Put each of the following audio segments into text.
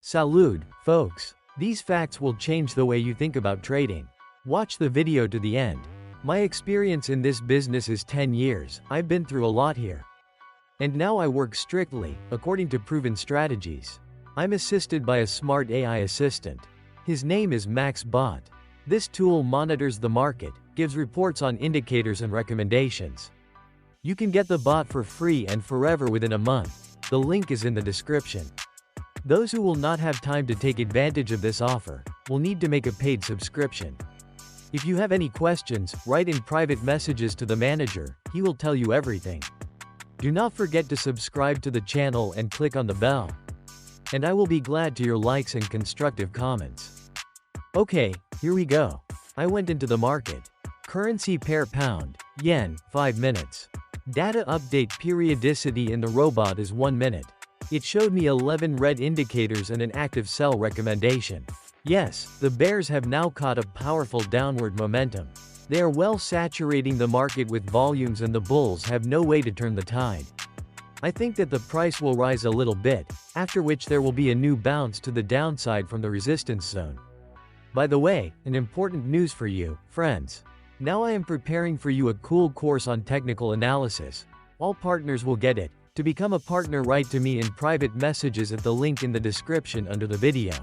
Salud, folks. These facts will change the way you think about trading. Watch the video to the end. My experience in this business is 10 years, I've been through a lot here. And now I work strictly, according to proven strategies. I'm assisted by a smart AI assistant. His name is MaxBot. This tool monitors the market, gives reports on indicators and recommendations. You can get the bot for free and forever within a month. The link is in the description. Those who will not have time to take advantage of this offer will need to make a paid subscription. If you have any questions, write in private messages to the manager, he will tell you everything. Do not forget to subscribe to the channel and click on the bell. And I will be glad to your likes and constructive comments. Okay, here we go. I went into the market. Currency pair pound, yen, 5 minutes. Data update periodicity in the robot is 1 minute. It showed me 11 red indicators and an active sell recommendation. Yes, the bears have now caught a powerful downward momentum. They are well saturating the market with volumes and the bulls have no way to turn the tide. I think that the price will rise a little bit, after which there will be a new bounce to the downside from the resistance zone. By the way, an important news for you, friends. Now I am preparing for you a cool course on technical analysis. All partners will get it. To become a partner, write to me in private messages at the link in the description under the video.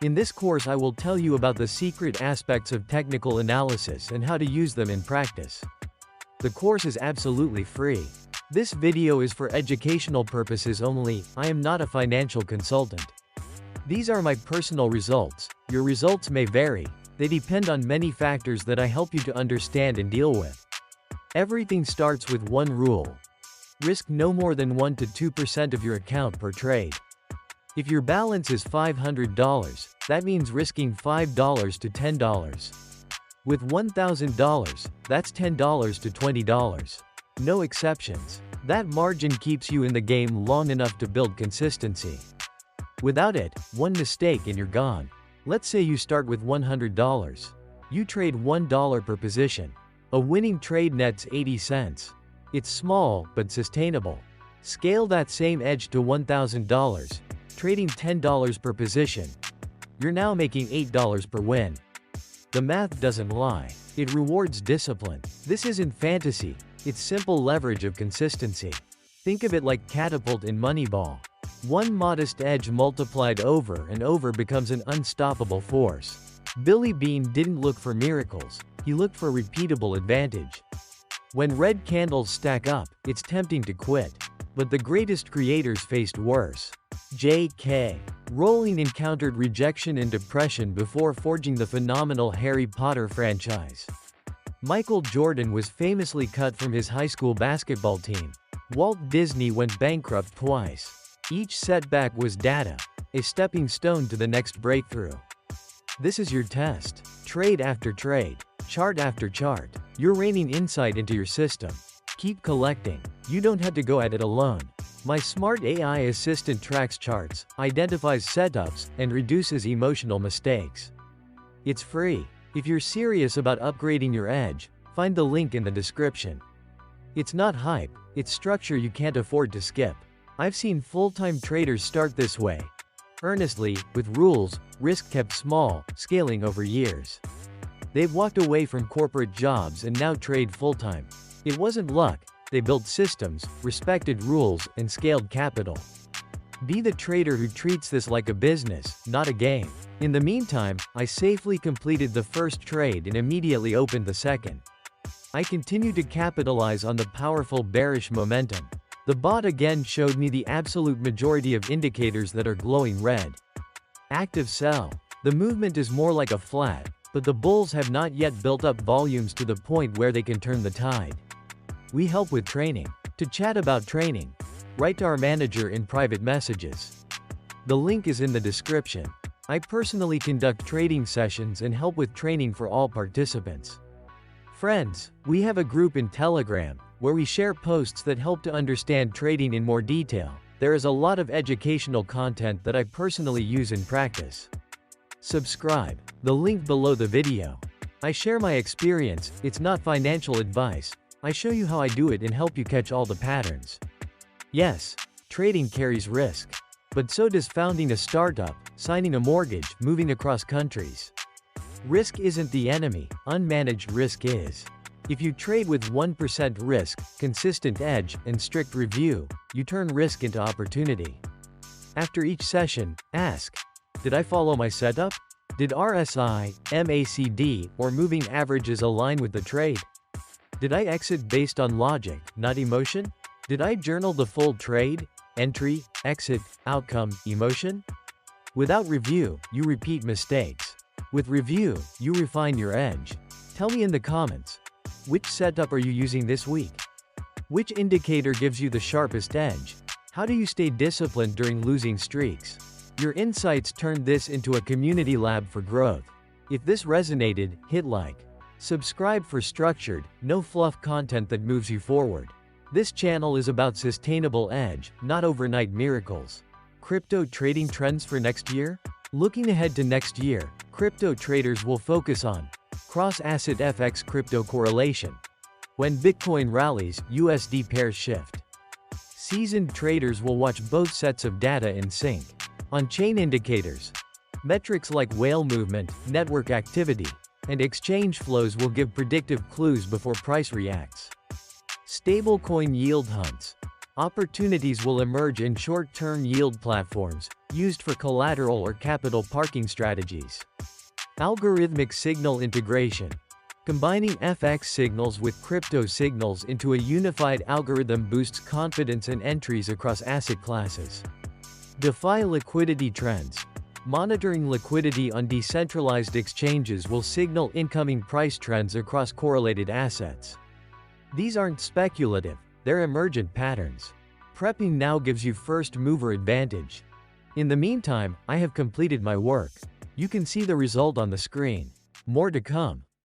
In this course I will tell you about the secret aspects of technical analysis and how to use them in practice. The course is absolutely free. This video is for educational purposes only, I am not a financial consultant. These are my personal results, your results may vary, they depend on many factors that I help you to understand and deal with. Everything starts with one rule. Risk no more than 1 to 2% of your account per trade. If your balance is $500, that means risking $5 to $10. With $1,000, that's $10 to $20. No exceptions. That margin keeps you in the game long enough to build consistency. Without it, one mistake and you're gone. Let's say you start with $100. You trade $1 per position. A winning trade nets 80 cents. It's small, but sustainable. Scale that same edge to $1,000, trading $10 per position. You're now making $8 per win. The math doesn't lie. It rewards discipline. This isn't fantasy, it's simple leverage of consistency. Think of it like Catapult in Moneyball. One modest edge multiplied over and over becomes an unstoppable force. Billy Beane didn't look for miracles, he looked for repeatable advantage. When red candles stack up, it's tempting to quit. But the greatest creators faced worse. J.K. Rowling encountered rejection and depression before forging the phenomenal Harry Potter franchise. Michael Jordan was famously cut from his high school basketball team. Walt Disney went bankrupt twice. Each setback was data, a stepping stone to the next breakthrough. This is your test. Trade after trade, chart after chart. You're raining insight into your system. Keep collecting. You don't have to go at it alone. My smart AI assistant tracks charts, identifies setups, and reduces emotional mistakes. It's free. If you're serious about upgrading your edge, find the link in the description. It's not hype, it's structure you can't afford to skip. I've seen full-time traders start this way. Earnestly, with rules, risk kept small, scaling over years. They've walked away from corporate jobs and now trade full-time. It wasn't luck, they built systems, respected rules, and scaled capital. Be the trader who treats this like a business, not a game. In the meantime, I safely completed the first trade and immediately opened the second. I continued to capitalize on the powerful bearish momentum. The bot again showed me the absolute majority of indicators that are glowing red. Active sell. The movement is more like a flat, but the bulls have not yet built up volumes to the point where they can turn the tide. We help with training. To chat about training, write to our manager in private messages. The link is in the description. I personally conduct trading sessions and help with training for all participants. Friends, we have a group in Telegram, where we share posts that help to understand trading in more detail. There is a lot of educational content that I personally use in practice. Subscribe. The link below the video. I share my experience, it's not financial advice. I show you how I do it and help you catch all the patterns. Yes, trading carries risk. But so does founding a startup, signing a mortgage, moving across countries. Risk isn't the enemy, unmanaged risk is. If you trade with 1% risk, consistent edge, and strict review, you turn risk into opportunity. After each session, ask, did I follow my setup? Did RSI, MACD, or moving averages align with the trade? Did I exit based on logic, not emotion? Did I journal the full trade, entry, exit, outcome, emotion? Without review, you repeat mistakes. With review, you refine your edge. Tell me in the comments. Which setup are you using this week? Which indicator gives you the sharpest edge? How do you stay disciplined during losing streaks? Your insights turned this into a community lab for growth. If this resonated, hit like. Subscribe for structured, no fluff content that moves you forward. This channel is about sustainable edge, not overnight miracles. Crypto trading trends for next year? Looking ahead to next year, crypto traders will focus on cross-asset FX crypto correlation. When Bitcoin rallies, USD pairs shift. Seasoned traders will watch both sets of data in sync. On-chain indicators. Metrics like whale movement, network activity, and exchange flows will give predictive clues before price reacts. Stablecoin yield hunts. Opportunities will emerge in short-term yield platforms, used for collateral or capital parking strategies. Algorithmic signal integration. Combining FX signals with crypto signals into a unified algorithm boosts confidence and entries across asset classes. DeFi liquidity trends. Monitoring liquidity on decentralized exchanges will signal incoming price trends across correlated assets. These aren't speculative, they're emergent patterns. Prepping now gives you first-mover advantage. In the meantime, I have completed my work. You can see the result on the screen. More to come.